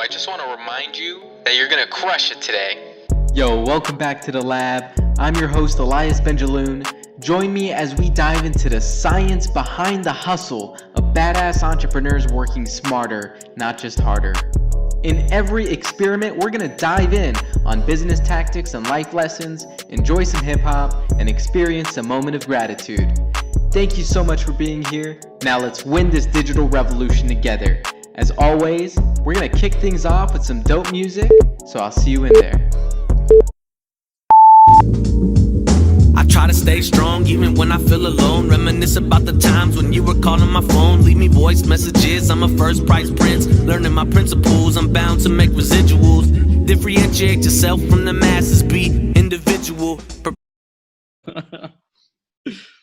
I just want to remind you that you're going to crush it today. Yo, welcome back to the lab. I'm your host, Elias Benjaloon. Join me as we dive into the science behind the hustle of badass entrepreneurs working smarter, not just harder. In every experiment, we're going to dive in on business tactics and life lessons, enjoy some hip-hop, and experience a moment of gratitude. Thank you so much for being here. Now let's win this digital revolution together. As always, we're going to kick things off with some dope music, so I'll see you in there. I try to stay strong even when I feel alone. Reminisce about the times when you were calling my phone. Leave me voice messages, I'm a first price prince. Learning my principles, I'm bound to make residuals. Differentiate yourself from the masses, be individual.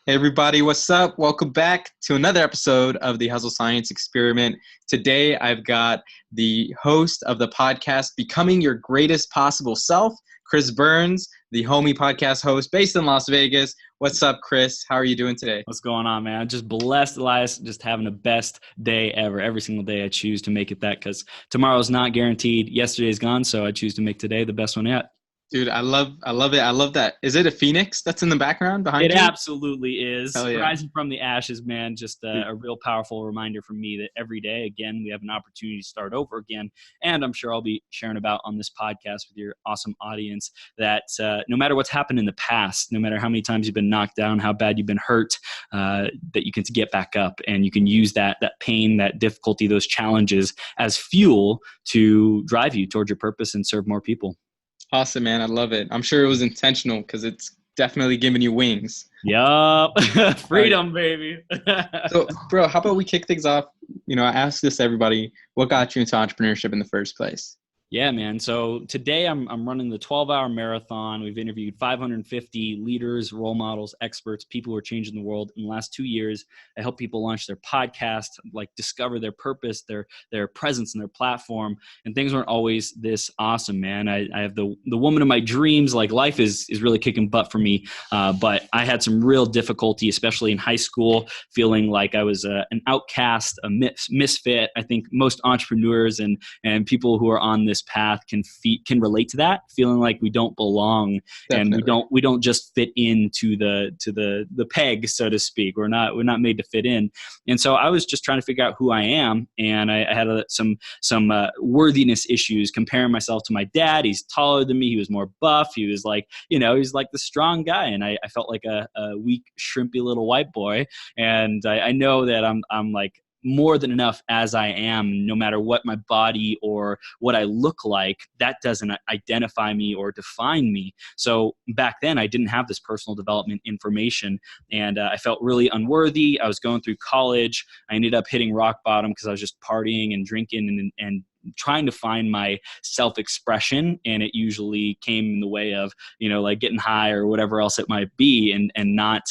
Hey everybody, what's up? Welcome back to another episode of the Hustle Science Experiment. Today I've got the host of the podcast, Becoming Your Greatest Possible Self, Chris Burns, the homie podcast host based in Las Vegas. What's up, Chris? How are you doing today? What's going on, man? Just blessed, Elias, just having the best day ever. Every single day I choose to make it that because tomorrow's not guaranteed. Yesterday's gone, so I choose to make today the best one yet. Dude, I love it. I love that. Is it a phoenix that's in the background behind you? It absolutely is. Hell yeah. Rising from the ashes, man. Just a real powerful reminder for me that every day, again, we have an opportunity to start over again. And I'm sure I'll be sharing about on this podcast with your awesome audience that no matter what's happened in the past, no matter how many times you've been knocked down, how bad you've been hurt, that you can get back up and you can use that pain, that difficulty, those challenges as fuel to drive you towards your purpose and serve more people. Awesome, man. I love it. I'm sure it was intentional because it's definitely giving you wings. Yup. Freedom, baby. So, bro, how about we kick things off? You know, I ask this to everybody. What got you into entrepreneurship in the first place? Yeah, man. So today I'm running the 12-hour marathon. We've interviewed 550 leaders, role models, experts, people who are changing the world. In the last 2 years, I help people launch their podcast, like discover their purpose, their presence and their platform. And things weren't always this awesome, man. I have the woman of my dreams. Like life is really kicking butt for me. But I had some real difficulty, especially in high school, feeling like I was an outcast, a misfit. I think most entrepreneurs and people who are on this path can relate to that, feeling like we don't belong. Definitely. And we don't just fit into the peg, so to speak. We're not made to fit in. And so I was just trying to figure out who I am, and I had some worthiness issues, comparing myself to my dad. He's taller than me. He was more buff. He was like, he's like the strong guy, and I felt like a weak, shrimpy little white boy. And I know that I'm like more than enough as I am, no matter what my body or what I look like. That doesn't identify me or define me. So back then I didn't have this personal development information, and I felt really unworthy. I was going through college. I ended up hitting rock bottom because I was just partying and drinking and trying to find my self-expression, and it usually came in the way of, like getting high or whatever else it might be, and not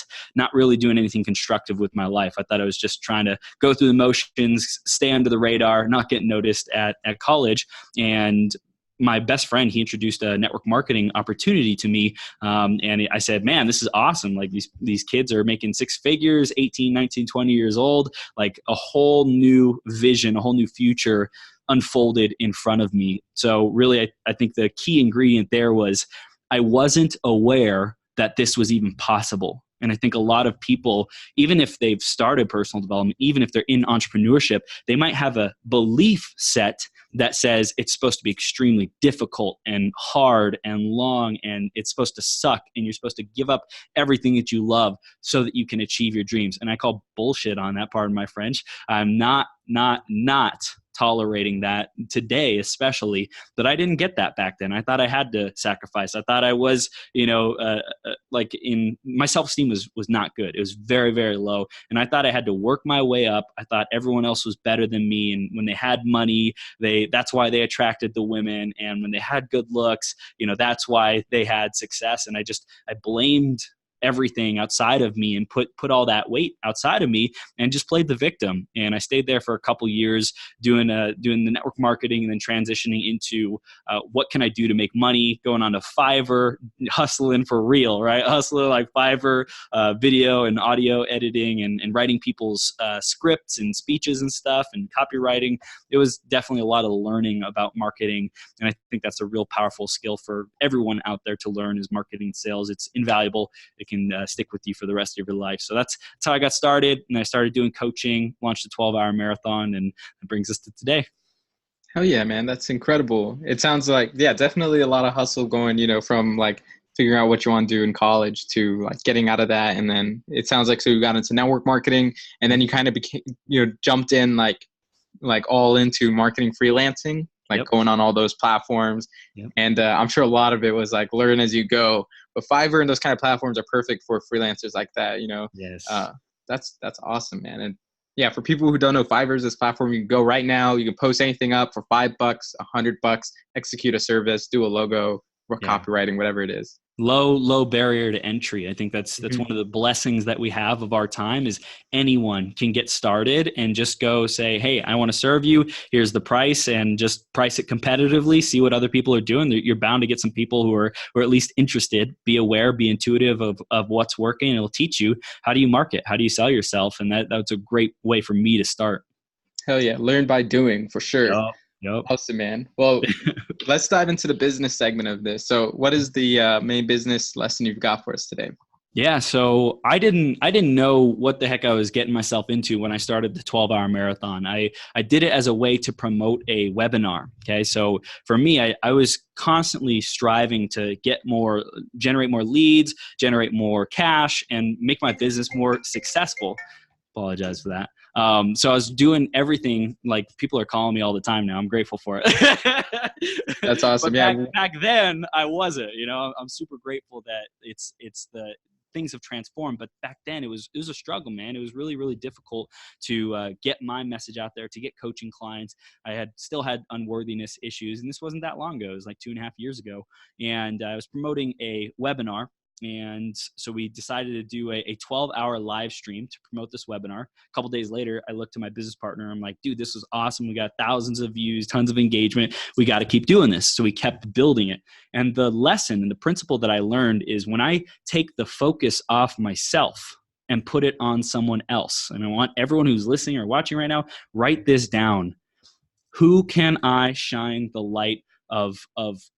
really doing anything constructive with my life. I thought I was just trying to go through the motions, stay under the radar, not get noticed at college. And my best friend, he introduced a network marketing opportunity to me. And I said, man, this is awesome. Like these kids are making six figures, 18, 19, 20 years old, like a whole new vision, a whole new future unfolded in front of me. So really, I think the key ingredient there was I wasn't aware that this was even possible. And I think a lot of people, even if they've started personal development, even if they're in entrepreneurship, they might have a belief set that says it's supposed to be extremely difficult and hard and long, and it's supposed to suck, and you're supposed to give up everything that you love so that you can achieve your dreams. And I call bullshit on that, pardon my French. I'm not tolerating that today, especially, but I didn't get that back then. I thought I had to sacrifice. I thought I was, like my self-esteem was not good. It was very, very low. And I thought I had to work my way up. I thought everyone else was better than me. And when they had money, that's why they attracted the women. And when they had good looks, that's why they had success. And I blamed everything outside of me and put all that weight outside of me and just played the victim. And I stayed there for a couple years doing the network marketing and then transitioning into what can I do to make money, going on to Fiverr, hustling for real, right? Hustling like Fiverr, video and audio editing and writing people's scripts and speeches and stuff and copywriting. It was definitely a lot of learning about marketing. And I think that's a real powerful skill for everyone out there to learn is marketing sales. It's invaluable. It can stick with you for the rest of your life. So that's how I got started. And I started doing coaching, launched a 12-hour marathon, and it brings us to today. Hell yeah, man. That's incredible. It sounds like, yeah, definitely a lot of hustle going, from like figuring out what you want to do in college to like getting out of that. And then it sounds like, so you got into network marketing and then you kind of became, jumped in like all into marketing freelancing, like going on all those platforms. Yep. And I'm sure a lot of it was like learn as you go, but Fiverr and those kind of platforms are perfect for freelancers like that, Yes. That's awesome, man. And yeah, for people who don't know, Fiverr is this platform you can go right now. You can post anything up for $5, $100, execute a service, do a logo, or copywriting, whatever it is. Low barrier to entry. I think that's one of the blessings that we have of our time is anyone can get started and just go say, hey, I want to serve you. Here's the price, and just price it competitively. See what other people are doing. You're bound to get some people who are at least interested. Be aware, be intuitive of what's working. It'll teach you how do you market, how do you sell yourself, and that's a great way for me to start. Hell yeah, learn by doing for sure. Yep. Awesome, man. Well, let's dive into the business segment of this. So what is the main business lesson you've got for us today? Yeah. So I didn't know what the heck I was getting myself into when I started the 12-hour marathon. I did it as a way to promote a webinar. Okay. So for me, I was constantly striving to generate more leads, generate more cash, and make my business more successful. Apologize for that. So I was doing everything, like people are calling me all the time now. I'm grateful for it. That's awesome. Back then I wasn't, I'm super grateful that it's the things have transformed, but back then it was a struggle, man. It was really, really difficult to get my message out there, to get coaching clients. I still had unworthiness issues, and this wasn't that long ago. It was like 2.5 years ago. And I was promoting a webinar. And so we decided to do a 12-hour live stream to promote this webinar. A couple days later, I looked to my business partner. I'm like, dude, this is awesome. We got thousands of views, tons of engagement. We got to keep doing this. So we kept building it. And the lesson and the principle that I learned is when I take the focus off myself and put it on someone else, and I want everyone who's listening or watching right now, write this down. Who can I shine the light of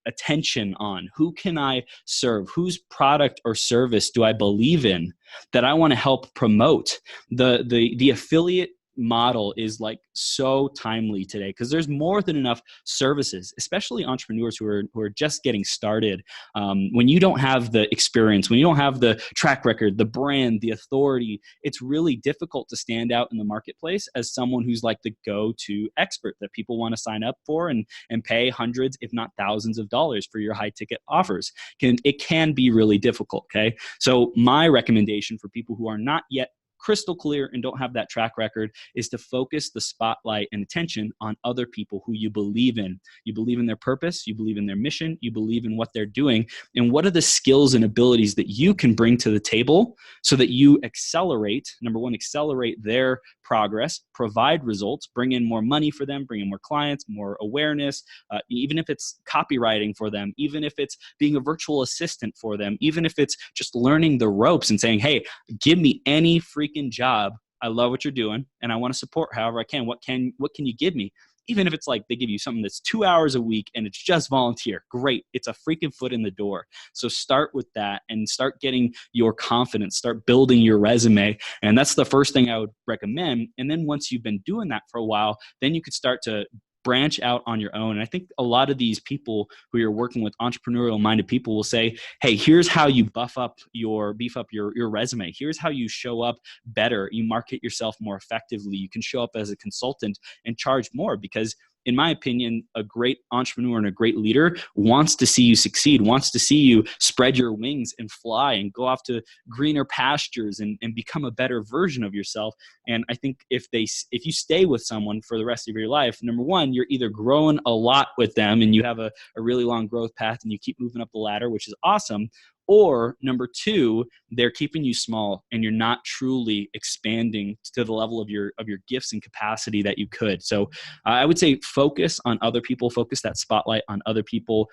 attention on? Who can I serve? Whose product or service do I believe in that I want to help promote? The affiliate model is like so timely today because there's more than enough services, especially entrepreneurs who are just getting started. When you don't have the experience, when you don't have the track record, the brand, the authority, it's really difficult to stand out in the marketplace as someone who's like the go-to expert that people want to sign up for and pay hundreds, if not thousands of dollars for your high ticket offers. It can be really difficult. Okay. So my recommendation for people who are not yet crystal clear and don't have that track record is to focus the spotlight and attention on other people who you believe in. You believe in their purpose, you believe in their mission, you believe in what they're doing, and what are the skills and abilities that you can bring to the table so that you accelerate, number one, accelerate their progress, provide results, bring in more money for them, bring in more clients, more awareness, even if it's copywriting for them, even if it's being a virtual assistant for them, even if it's just learning the ropes and saying, hey, give me any freaking job. I love what you're doing and I want to support however I can. What can you give me? Even if it's like they give you something that's 2 hours a week and it's just volunteer, great. It's a freaking foot in the door. So start with that and start getting your confidence, start building your resume. And that's the first thing I would recommend. And then once you've been doing that for a while, then you could start to branch out on your own. And I think a lot of these people who you're working with, entrepreneurial minded people, will say, hey, here's how you beef up your resume. Here's how you show up better. You market yourself more effectively. You can show up as a consultant and charge more because in my opinion, a great entrepreneur and a great leader wants to see you succeed, wants to see you spread your wings and fly and go off to greener pastures and become a better version of yourself. And I think if you stay with someone for the rest of your life, number one, you're either growing a lot with them and you have a really long growth path and you keep moving up the ladder, which is awesome, Or number two, they're keeping you small and you're not truly expanding to the level of your gifts and capacity that you could. So I would say focus on other people, focus that spotlight on other people,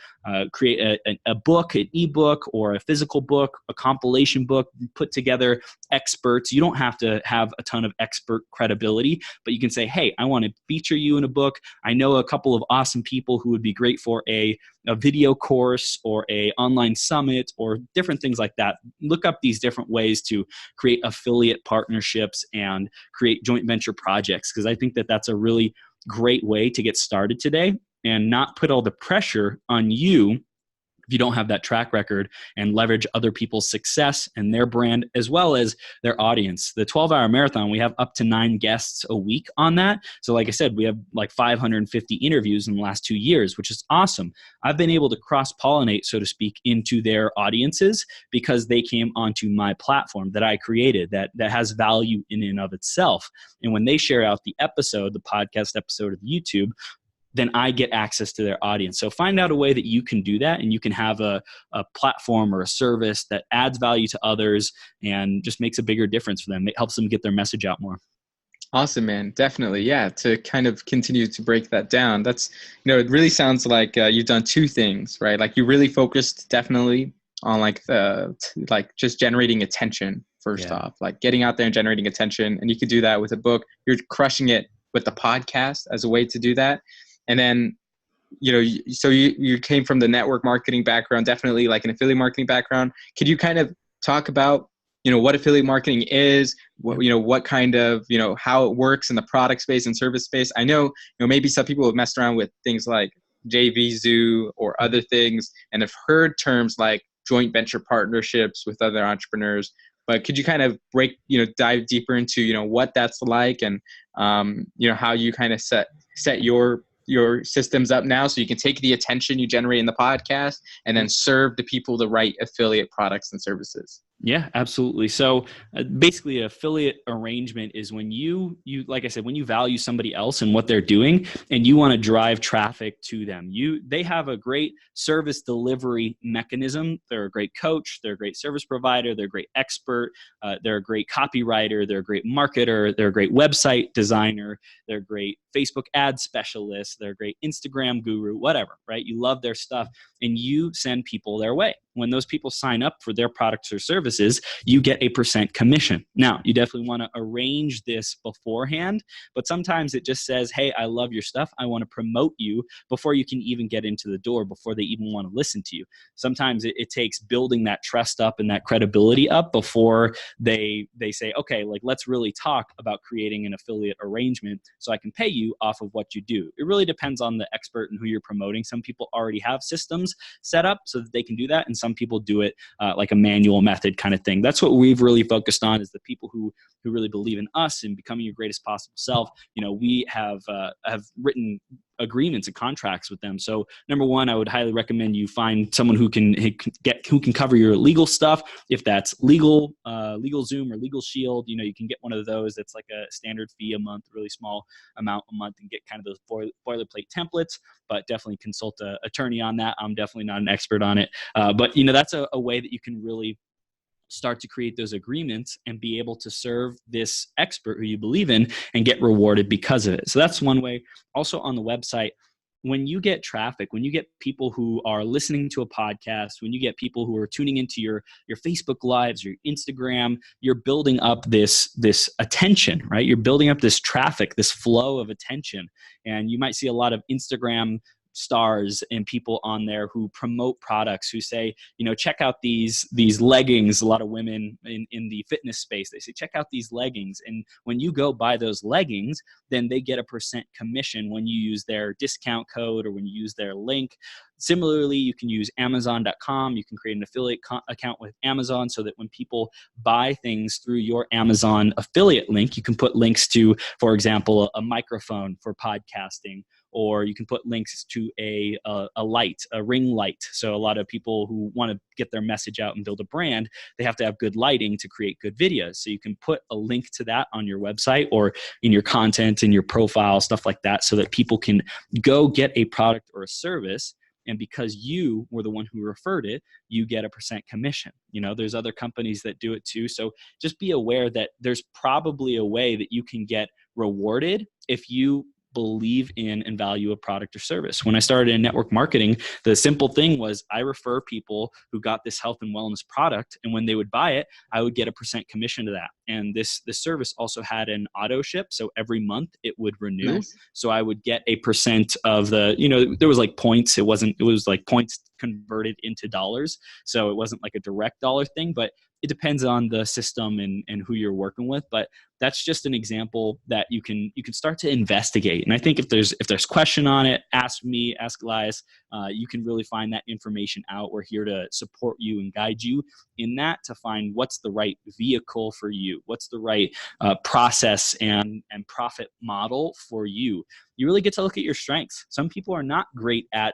create a book, an ebook, or a physical book, a compilation book, put together experts. You don't have to have a ton of expert credibility, but you can say, hey, I want to feature you in a book. I know a couple of awesome people who would be great for a video course or a online summit or different things like that. Look up these different ways to create affiliate partnerships and create joint venture projects, because I think that that's a really great way to get started today and not put all the pressure on you if you don't have that track record, and leverage other people's success and their brand as well as their audience. The 12-hour marathon, we have up to 9 guests a week on that. So like I said, we have like 550 interviews in the last 2 years, which is awesome. I've been able to cross-pollinate, so to speak, into their audiences because they came onto my platform that I created that has value in and of itself. And when they share out the episode, the podcast episode of YouTube, then I get access to their audience. So find out a way that you can do that, and you can have a platform or a service that adds value to others and just makes a bigger difference for them. It helps them get their message out more. Awesome, man. Definitely. Yeah. To kind of continue to break that down, that's, it really sounds like you've done 2 things, right? Like you really focused definitely on like just generating attention first off, like getting out there and generating attention. And you could do that with a book. You're crushing it with the podcast as a way to do that. And then, so you came from the network marketing background, definitely like an affiliate marketing background. Could you kind of talk about, what affiliate marketing is, what kind of, how it works in the product space and service space? I know, maybe some people have messed around with things like JVZoo or other things and have heard terms like joint venture partnerships with other entrepreneurs. But could you kind of dive deeper into, what that's like and, how you kind of set your systems up now so you can take the attention you generate in the podcast and then serve the people the right affiliate products and services? Yeah, absolutely. So basically, affiliate arrangement is when you like I said, when you value somebody else and what they're doing, and you want to drive traffic to them. They have a great service delivery mechanism. They're a great coach. They're a great service provider. They're a great expert. They're a great copywriter. They're a great marketer. They're a great website designer. They're a great Facebook ad specialist. They're a great Instagram guru, whatever, right? You love their stuff, and you send people their way. When those people sign up for their products or services, you get a % commission. Now, you definitely want to arrange this beforehand, but sometimes it just says, hey, I love your stuff. I want to promote you before you can even get into the door, before they even want to listen to you. Sometimes it takes building that trust up and that credibility up before they say, okay, like let's really talk about creating an affiliate arrangement so I can pay you off of what you do. It really depends on the expert and who you're promoting. Some people already have systems set up so that they can do that, and some people do it like a manual method kind of thing. That's what we've really focused on, is the people who really believe in us and becoming your greatest possible self. We have written agreements and contracts with them. So number one, I would highly recommend you find someone who can cover your legal stuff. If that's legal Zoom or Legal Shield, you can get one of those. That's like a standard fee a month, really small amount a month, and get kind of those boilerplate templates. But definitely consult an attorney on that. I'm definitely not an expert on it. But that's a way that you can really start to create those agreements and be able to serve this expert who you believe in and get rewarded because of it. So that's one way. Also on the website, when you get traffic, when you get people who are listening to a podcast, when you get people who are tuning into your Facebook lives, your Instagram, you're building up this attention, right? You're building up this traffic, this flow of attention. And you might see a lot of Instagram stars and people on there who promote products, who say, check out these leggings. A lot of women in the fitness space, they say, check out these leggings. And when you go buy those leggings, then they get a % commission when you use their discount code or when you use their link. Similarly, you can use Amazon.com. You can create an affiliate account with Amazon so that when people buy things through your Amazon affiliate link, you can put links to, for example, a microphone for podcasting, or you can put links to a light, a ring light. So a lot of people who want to get their message out and build a brand, they have to have good lighting to create good videos. So you can put a link to that on your website or in your content, in your profile, stuff like that, so that people can go get a product or a service And because you were the one who referred it, you get a percent commission. There's other companies that do it too. So just be aware that there's probably a way that you can get rewarded if you believe in and value a product or service. When I started in network marketing, the simple thing was I refer people who got this health and wellness product, and when they would buy it, I would get a percent commission to that. And this service also had an auto ship, so every month it would renew. Nice. So I would get a percent of the, there was like points. It was like points converted into dollars. So it wasn't like a direct dollar thing, but it depends on the system and who you're working with. But that's just an example that you can start to investigate. And I think if there's question on it, ask me, ask Elias. You can really find that information out. We're here to support you and guide you in that, to find what's the right vehicle for you, what's the right process and profit model for you. You really get to look at your strengths. Some people are not great at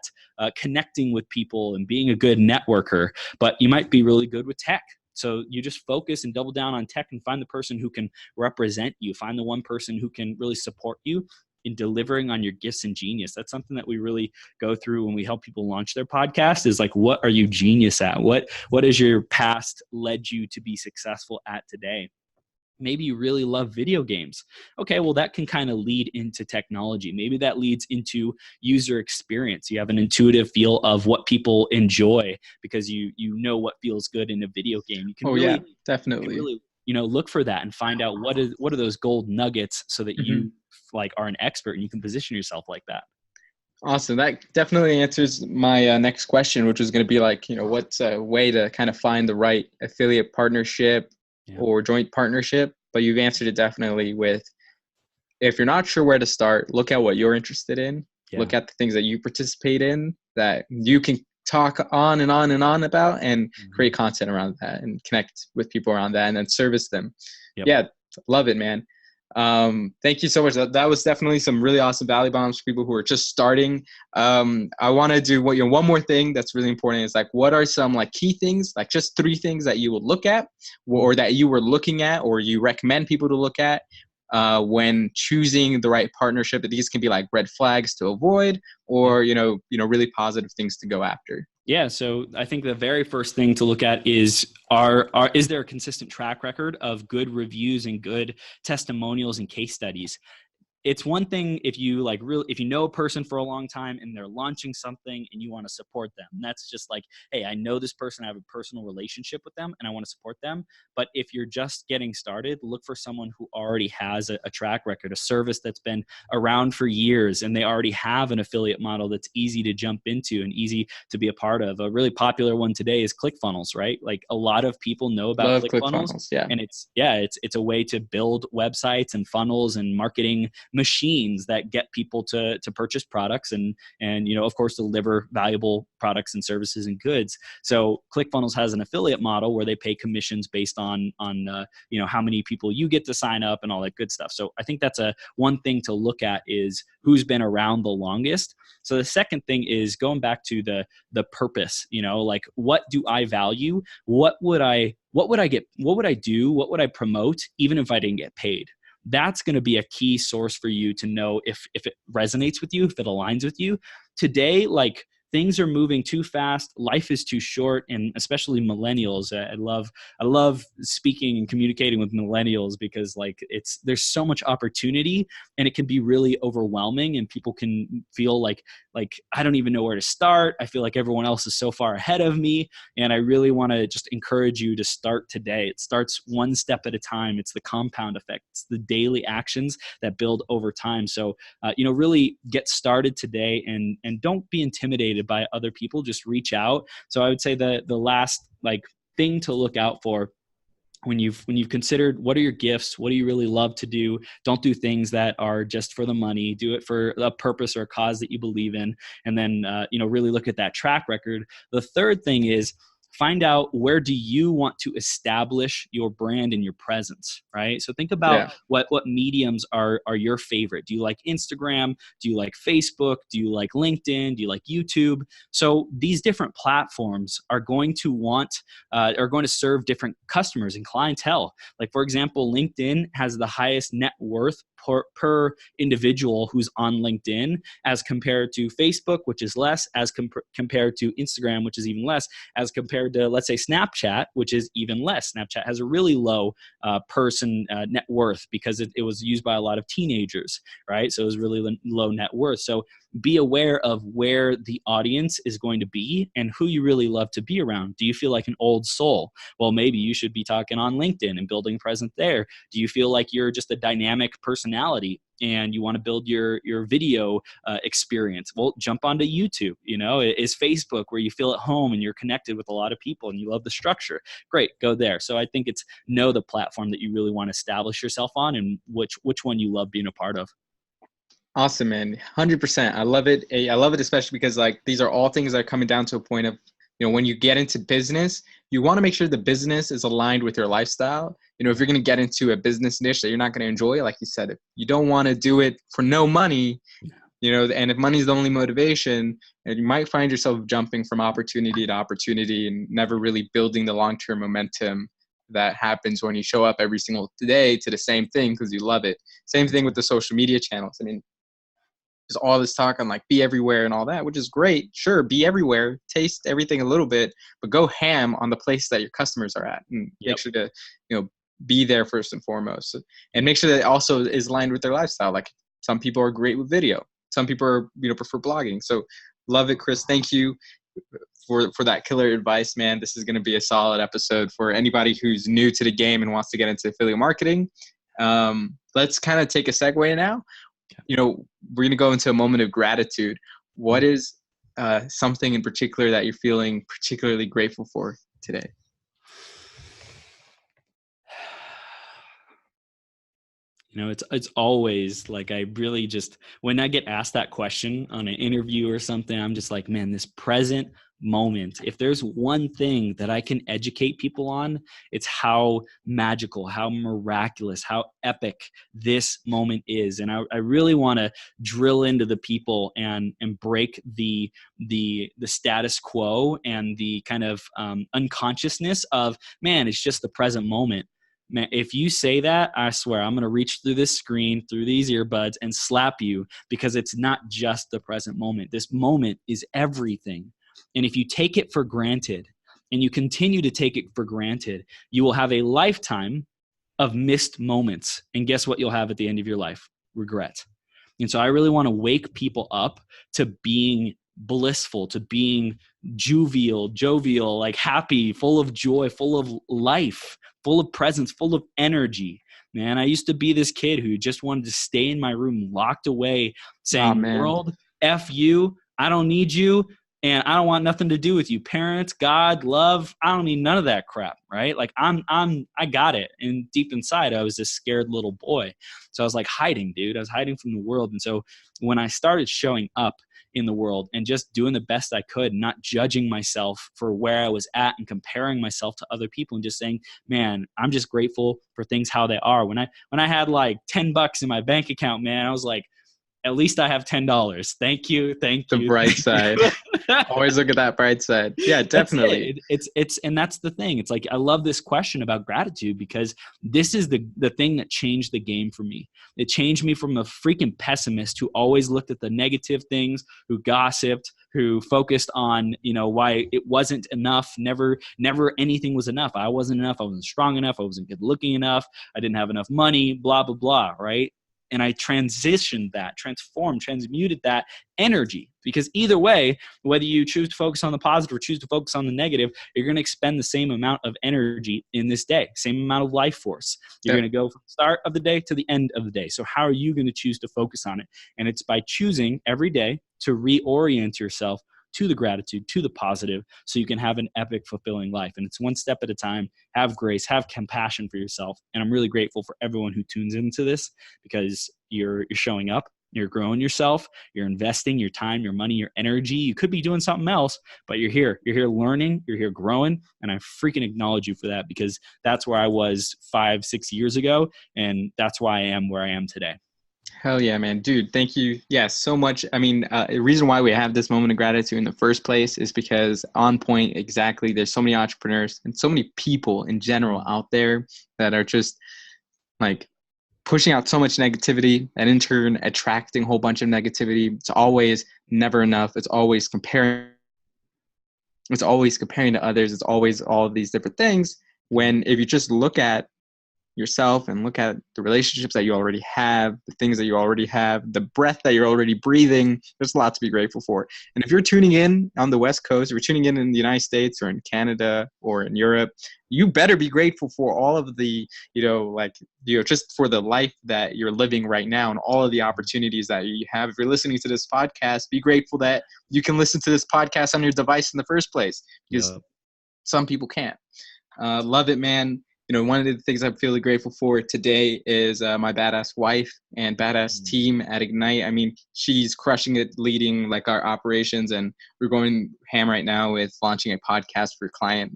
connecting with people and being a good networker, but you might be really good with tech. So you just focus and double down on tech and find the person who can represent you. Find the one person who can really support you in delivering on your gifts and genius. That's something that we really go through when we help people launch their podcast, is like, what are you genius at? What has your past led you to be successful at today? Maybe you really love video games. Okay, well, that can kind of lead into technology. Maybe that leads into user experience. You have an intuitive feel of what people enjoy because you know what feels good in a video game. You can definitely. You can really, look for that and find out what are those gold nuggets so that you like are an expert and you can position yourself like that. Awesome. That definitely answers my next question, which was going to be like, what's a way to kind of find the right affiliate partnership or joint partnership? But you've answered it definitely with, if you're not sure where to start, look at what you're interested in. Look at the things that you participate in that you can talk on and on and on about, and create content around that and connect with people around that and then service them. Yeah, love it, man. Thank you so much. That was definitely some really awesome value bombs for people who are just starting. I want to do one more thing that's really important is like, what are some like key things, like just 3 things that you would look at or that you were looking at or you recommend people to look at when choosing the right partnership? These can be like red flags to avoid or, really positive things to go after. Yeah, so I think the very first thing to look at is is there a consistent track record of good reviews and good testimonials and case studies? It's one thing if you if you know a person for a long time and they're launching something and you want to support them. And that's just like, hey, I know this person, I have a personal relationship with them and I want to support them. But if you're just getting started, look for someone who already has a track record, a service that's been around for years, and they already have an affiliate model that's easy to jump into and easy to be a part of. A really popular one today is ClickFunnels, right? Like a lot of people know about ClickFunnels. And it's a way to build websites and funnels and marketing machines that get people to purchase products and of course deliver valuable products and services and goods. So ClickFunnels has an affiliate model where they pay commissions based on how many people you get to sign up and all that good stuff. So I think that's one thing to look at is who's been around the longest. So the second thing is going back to the purpose, like what do I value? What would I do? What would I promote even if I didn't get paid? That's going to be a key source for you to know if it resonates with you, if it aligns with you. Today, like things are moving too fast. Life is too short, and especially millennials. I love speaking and communicating with millennials because there's so much opportunity, and it can be really overwhelming, and people can feel like I don't even know where to start. I feel like everyone else is so far ahead of me, and I really want to just encourage you to start today. It starts one step at a time. It's the compound effect. It's the daily actions that build over time. So, really get started today, and don't be intimidated by other people. Just reach out. So I would say the last thing to look out for when you've considered what are your gifts, what do you really love to do, don't do things that are just for the money. Do it for a purpose or a cause that you believe in, and then really look at that track record. The third thing is find out where do you want to establish your brand and your presence, right? So think about what mediums are your favorite. Do you like Instagram? Do you like Facebook? Do you like LinkedIn? Do you like YouTube? So these different platforms are going to serve different customers and clientele. Like for example, LinkedIn has the highest net worth per individual who's on LinkedIn, as compared to Facebook, which is less, as compared to Instagram, which is even less, as compared to, let's say, Snapchat, which is even less. Snapchat has a really low person net worth because it was used by a lot of teenagers, right? So it was really low net worth. So be aware of where the audience is going to be and who you really love to be around. Do you feel like an old soul? Well, maybe you should be talking on LinkedIn and building a presence there. Do you feel like you're just a dynamic personality and you want to build your video experience? Well, jump onto YouTube. Is Facebook where you feel at home and you're connected with a lot of people and you love the structure? Great, go there. So I think it's know the platform that you really want to establish yourself on and which one you love being a part of. Awesome, man. 100%. I love it. I love it, especially because like these are all things that are coming down to a point of, when you get into business, you want to make sure the business is aligned with your lifestyle. If you're going to get into a business niche that you're not going to enjoy, like you said, if you don't want to do it for no money, and if money is the only motivation, and you might find yourself jumping from opportunity to opportunity and never really building the long-term momentum that happens when you show up every single day to the same thing because you love it. Same thing with the social media channels. I mean, there's all this talk on like be everywhere and all that, which is great. Sure, be everywhere, taste everything a little bit, but go ham on the place that your customers are at and make sure to, be there first and foremost. And make sure that it also is aligned with their lifestyle. Like some people are great with video. Some people are, prefer blogging. So love it, Chris. Thank you for that killer advice, man. This is going to be a solid episode for anybody who's new to the game and wants to get into affiliate marketing. Let's kind of take a segue now. We're going to go into a moment of gratitude. What is something in particular that you're feeling particularly grateful for today? It's always like I really just, when I get asked that question on an interview or something, I'm just like, man, this present moment, if there's one thing that I can educate people on, it's how magical, how miraculous, how epic this moment is. And I really want to drill into the people and break the status quo and the kind of unconsciousness of, man, it's just the present moment. Man, if you say that, I swear I'm going to reach through this screen, through these earbuds and slap you, because it's not just the present moment. This moment is everything. And if you take it for granted and you continue to take it for granted, you will have a lifetime of missed moments. And guess what you'll have at the end of your life? Regret. And so I really want to wake people up to being blissful, to being jovial, like happy, full of joy, full of life, full of presence, full of energy. Man, I used to be this kid who just wanted to stay in my room, locked away, saying, world, F you, I don't need you, and I don't want nothing to do with you. Parents, God, love, I don't need none of that crap, right? Like I got it. And deep inside, I was this scared little boy. So I was like hiding, dude. I was hiding from the world. And so when I started showing up in the world and just doing the best I could, not judging myself for where I was at and comparing myself to other people and just saying, man, I'm just grateful for things how they are. When I had like $10 in my bank account, man, I was like, at least I have $10. Thank you. The bright side. Always look at that bright side. Yeah, definitely. It's and that's the thing. It's like, I love this question about gratitude because this is the thing that changed the game for me. It changed me from a freaking pessimist who always looked at the negative things, who gossiped, who focused on, why it wasn't enough. Never anything was enough. I wasn't enough. I wasn't strong enough. I wasn't good looking enough. I didn't have enough money, blah, blah, blah. Right. And I transmuted that energy, because either way, whether you choose to focus on the positive or choose to focus on the negative, you're going to expend the same amount of energy in this day, same amount of life force. You're going to go from the start of the day to the end of the day. So how are you going to choose to focus on it? And it's by choosing every day to reorient yourself to the gratitude, to the positive, so you can have an epic, fulfilling life. And it's one step at a time. Have grace, have compassion for yourself. And I'm really grateful for everyone who tunes into this, because you're showing up, you're growing yourself, you're investing your time, your money, your energy. You could be doing something else, but you're here learning, you're here growing. And I freaking acknowledge you for that, because that's where I was 5-6 years ago. And that's why I am where I am today. Hell yeah, man. Dude, thank you. Yeah, so much. I mean, the reason why we have this moment of gratitude in the first place is because on point, exactly, there's so many entrepreneurs and so many people in general out there that are just like pushing out so much negativity and in turn attracting a whole bunch of negativity. It's always never enough. It's always comparing to others. It's always all of these different things. When if you just look at yourself and look at the relationships that you already have, the things that you already have, the breath that you're already breathing, there's a lot to be grateful for. And if you're tuning in on the West Coast, or you're tuning in the United States or in Canada or in Europe, you better be grateful for all of the, just for the life that you're living right now and all of the opportunities that you have. If you're listening to this podcast, be grateful that you can listen to this podcast on your device in the first place, because some people can't. Love it, man. One of the things I'm feeling grateful for today is my badass wife and badass team at Ignite. I mean, she's crushing it, leading like our operations, and we're going ham right now with launching a podcast for a client,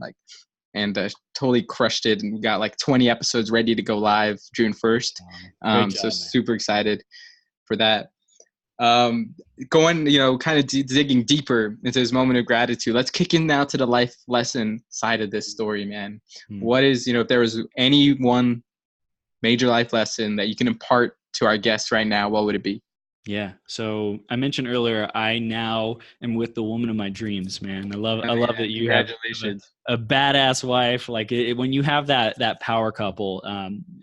and totally crushed it. And we got like 20 episodes ready to go live June 1st. So super excited for that. Going, kind of digging deeper into this moment of gratitude. Let's kick in now to the life lesson side of this story, man. What is, if there was any one major life lesson that you can impart to our guests right now, what would it be? Yeah. So I mentioned earlier, I now am with the woman of my dreams, man. I love that you have a badass wife. Like when you have that power couple,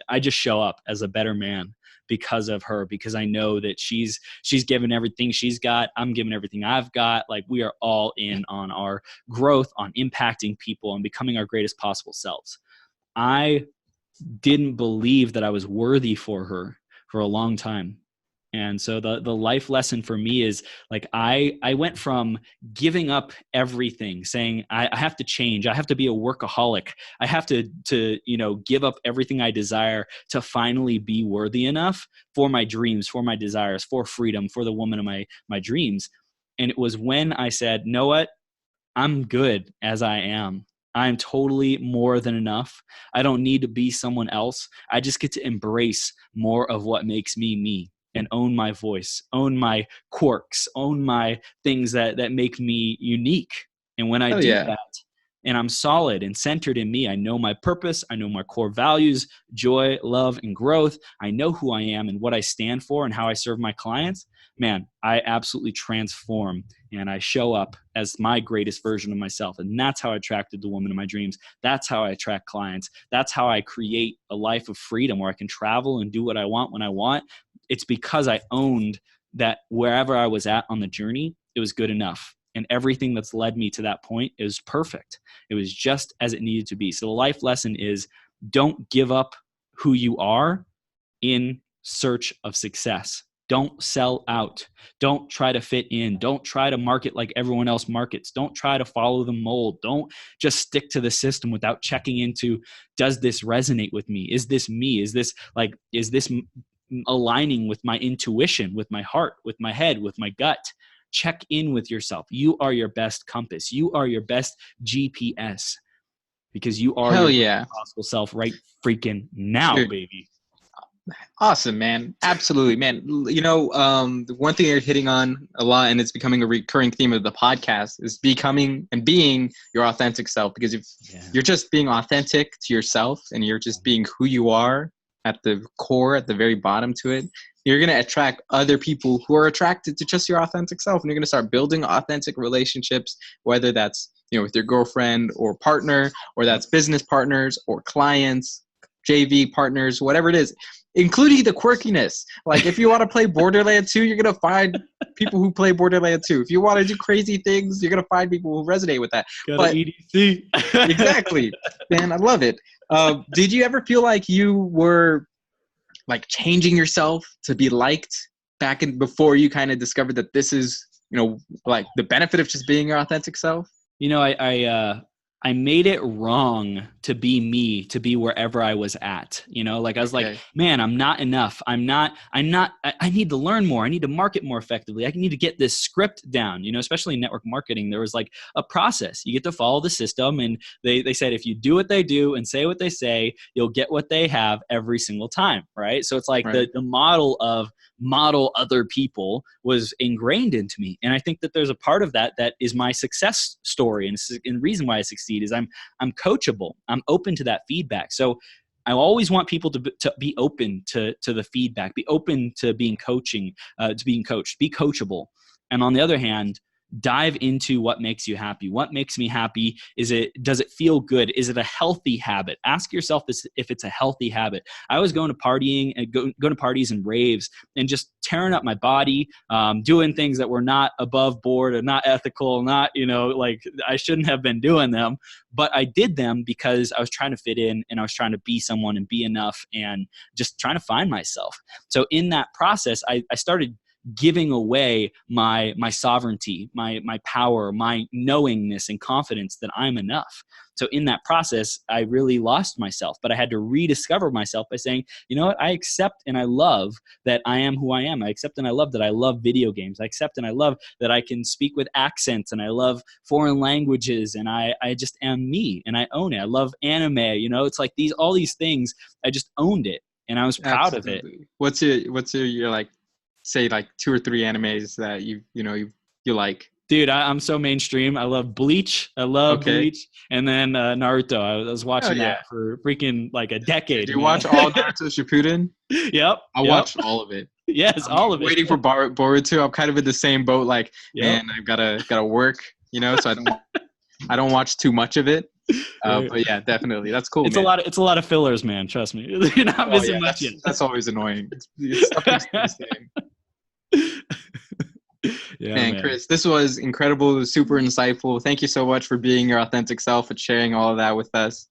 I just show up as a better man because of her, because I know that she's given everything she's got. I'm giving everything I've got. Like we are all in on our growth, on impacting people and becoming our greatest possible selves. I didn't believe that I was worthy for her for a long time. And so the life lesson for me is like, I went from giving up everything, saying I have to change. I have to be a workaholic. I have to give up everything I desire to finally be worthy enough for my dreams, for my desires, for freedom, for the woman of my dreams. And it was when I said, know what? I'm good as I am. I'm totally more than enough. I don't need to be someone else. I just get to embrace more of what makes me me. And own my voice, own my quirks, own my things that make me unique. And when I do that, and I'm solid and centered in me, I know my purpose, I know my core values, joy, love, and growth. I know who I am and what I stand for and how I serve my clients. Man, I absolutely transform and I show up as my greatest version of myself. And that's how I attracted the woman of my dreams. That's how I attract clients. That's how I create a life of freedom where I can travel and do what I want when I want. It's because I owned that wherever I was at on the journey, it was good enough. And everything that's led me to that point is perfect. It was just as it needed to be. So the life lesson is don't give up who you are in search of success. Don't sell out. Don't try to fit in. Don't try to market like everyone else markets. Don't try to follow the mold. Don't just stick to the system without checking into, does this resonate with me? Is this me? Is this aligning with my intuition, with my heart, with my head, with my gut? Check in with yourself. You are your best compass. You are your best GPS because you are your possible self right freaking now, baby. Awesome, man. Absolutely, man. The one thing you're hitting on a lot, and it's becoming a recurring theme of the podcast, is becoming and being your authentic self. Because if you're just being authentic to yourself and you're just being who you are at the core, at the very bottom to it, you're going to attract other people who are attracted to just your authentic self. And you're going to start building authentic relationships, whether that's, with your girlfriend or partner, or that's business partners or clients, JV partners, whatever it is, including the quirkiness. Like if you want to play Borderlands 2, you're going to find people who play Borderlands 2. If you want to do crazy things, you're going to find people who resonate with that. But EDC. Exactly. Man, I love it. Did you ever feel like you were like changing yourself to be liked before you kind of discovered that this is, like the benefit of just being your authentic self? I made it wrong to be me, to be wherever I was at, like I was like, man, I'm not enough. I need to learn more. I need to market more effectively. I need to get this script down, especially in network marketing. There was like a process. You get to follow the system. And they said, if you do what they do and say what they say, you'll get what they have every single time. Right. So it's like the model of model other people was ingrained into me. And I think that there's a part of that is my success story. And the reason why I succeed is I'm coachable. I'm open to that feedback. So I always want people to be open to the feedback, be open to being coached, be coachable. And on the other hand, dive into what makes you happy. What makes me happy? Does it feel good? Is it a healthy habit? Ask yourself this, if it's a healthy habit. I was going to partying and going to parties and raves and just tearing up my body, doing things that were not above board and not ethical, not, like I shouldn't have been doing them, but I did them because I was trying to fit in and I was trying to be someone and be enough and just trying to find myself. So in that process, I started giving away my sovereignty, my power, my knowingness and confidence that I'm enough. So in that process, I really lost myself, but I had to rediscover myself by saying, you know what, I accept and I love that I am who I am. I accept and I love that I love video games. I accept and I love that I can speak with accents and I love foreign languages and I just am me and I own it. I love anime, it's like all these things, I just owned it and I was proud of it. What's your like, say like 2 or 3 animes that you like? Dude, I'm so mainstream. I love Bleach. Bleach. And then Naruto. I was watching that for freaking like a decade. Did you watch all Naruto Shippuden? Yep. I watched all of it. Yes, all of it. Waiting for Boruto. I'm kind of in the same boat. Like, man, I've gotta work, so I don't watch too much of it. But yeah, definitely. That's cool. It's a lot of fillers, man. Trust me. You're not missing much. That's always annoying. It's stuff is the same. Yeah, man, Chris, this was incredible. It was super insightful. Thank you so much for being your authentic self and sharing all of that with us.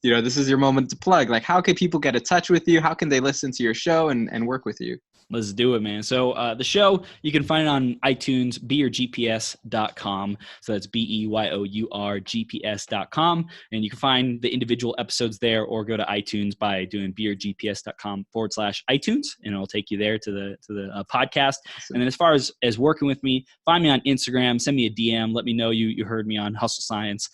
This is your moment to plug. Like, how can people get in touch with you? How can they listen to your show and work with you? Let's do it, man. So the show, you can find it on iTunes, beyourgps.com. So that's beyourgps.com. And you can find the individual episodes there or go to iTunes by doing beyourgps.com/iTunes. And it'll take you there to the podcast. Awesome. And then as far as working with me, find me on Instagram, send me a DM. Let me know you heard me on Hustle Science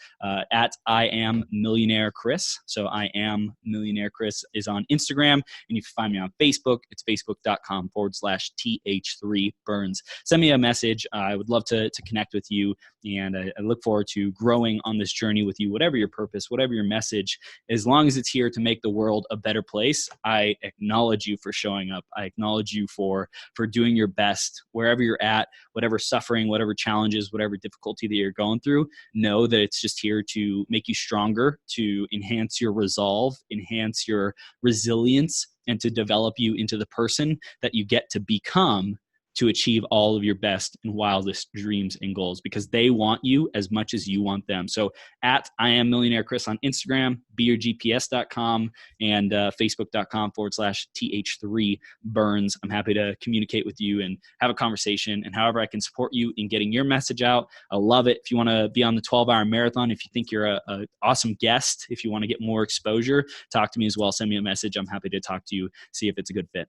at I Am Millionaire Chris. So I Am Millionaire Chris is on Instagram. And you can find me on Facebook. It's facebook.com/TH3 Burns. Send me a message. I would love to connect with you. And I look forward to growing on this journey with you, whatever your purpose, whatever your message, as long as it's here to make the world a better place. I acknowledge you for showing up. I acknowledge you for doing your best wherever you're at, whatever suffering, whatever challenges, whatever difficulty that you're going through. Know that it's just here to make you stronger, to enhance your resolve, enhance your resilience, and to develop you into the person that you get to become to achieve all of your best and wildest dreams and goals, because they want you as much as you want them. So at I Am Millionaire Chris on Instagram, beyourgps.com, and facebook.com/TH3 Burns. I'm happy to communicate with you and have a conversation, and however I can support you in getting your message out. I love it. If you want to be on the 12-hour marathon, if you think you're a awesome guest, if you want to get more exposure, talk to me as well. Send me a message. I'm happy to talk to you, see if it's a good fit.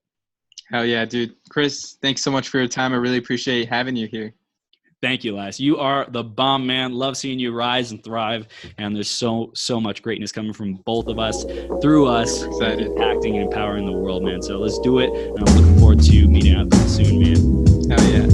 Hell yeah, dude. Chris, thanks so much for your time. I really appreciate having you here. Thank you, Elias. You are the bomb, man. Love seeing you rise and thrive. And there's so much greatness coming from both of us, through us, impacting and empowering the world, man. So let's do it. And I'm looking forward to meeting up soon, man. Hell yeah.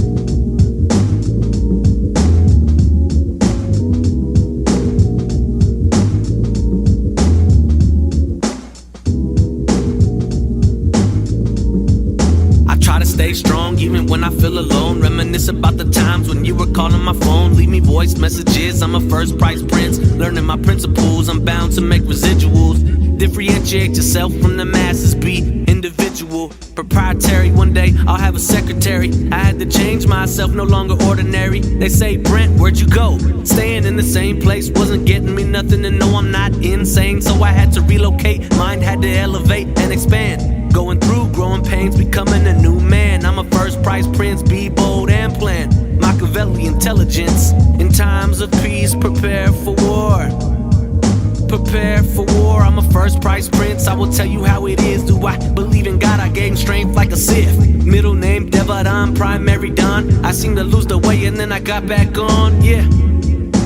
Stay strong even when I feel alone. Reminisce about the times when you were calling my phone. Leave me voice messages. I'm a first price prince. Learning my principles. I'm bound to make residuals. Differentiate yourself from the masses. Be individual, proprietary. One day I'll have a secretary. I had to change myself, no longer ordinary. They say, Brent, where'd you go? Staying in the same place wasn't getting me nothing. And no, I'm not insane, so I had to relocate. Mind had to elevate and expand. Going through growing pains, becoming a new man. I'm a first price prince, be bold and plan. Machiavelli intelligence. In times of peace, prepare for war. Prepare for war. I'm a first price prince, I will tell you how it is. Do I believe in God? I gain strength like a Sith. Middle name Devadon, primary Don. I seem to lose the way and then I got back on, yeah.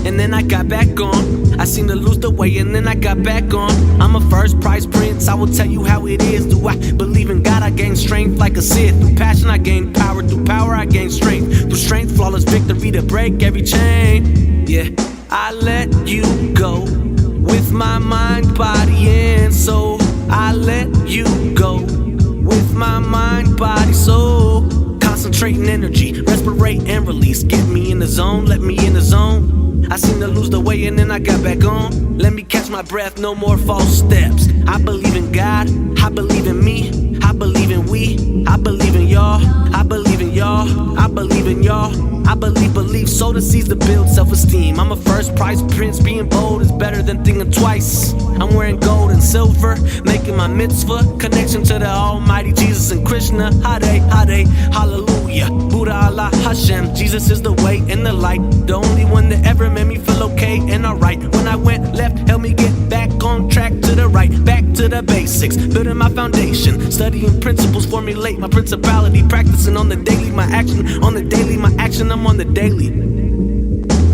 And then I got back on. I seem to lose the way and then I got back on. I'm a first price prince, I will tell you how it is. Do I believe in God? I gain strength like a Sith. Through passion I gain power, through power I gain strength. Through strength, flawless victory to break every chain. Yeah, I let you go with my mind, body, and soul. I let you go with my mind, body, soul. Concentrating energy, respirate and release. Get me in the zone, let me in the zone. I seem to lose the way and then I got back on. Let me catch my breath, no more false steps. I believe in God, I believe in me, I believe in we, I believe in y'all, I believe in y'all, I believe in y'all. I believe, sow the seeds to build self-esteem. I'm a first prize prince, being bold is better than thinking twice. I'm wearing gold and silver, making my mitzvah. Connection to the almighty Jesus and Krishna. Hare, Hare, hallelujah. Buddha, Allah, Hashem. Jesus is the way and the light. The only one that ever made me feel okay and alright. When I went left, helped me get back on track to the right. Back to the basics, building my foundation. Studying principles, formulate my principality. Practicing on the daily, my action. On the daily, my action, I'm on the daily.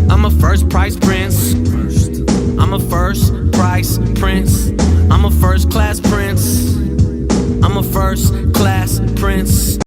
I'm a first prize prince. I'm a first prize prince. I'm a first class prince. I'm a first class prince.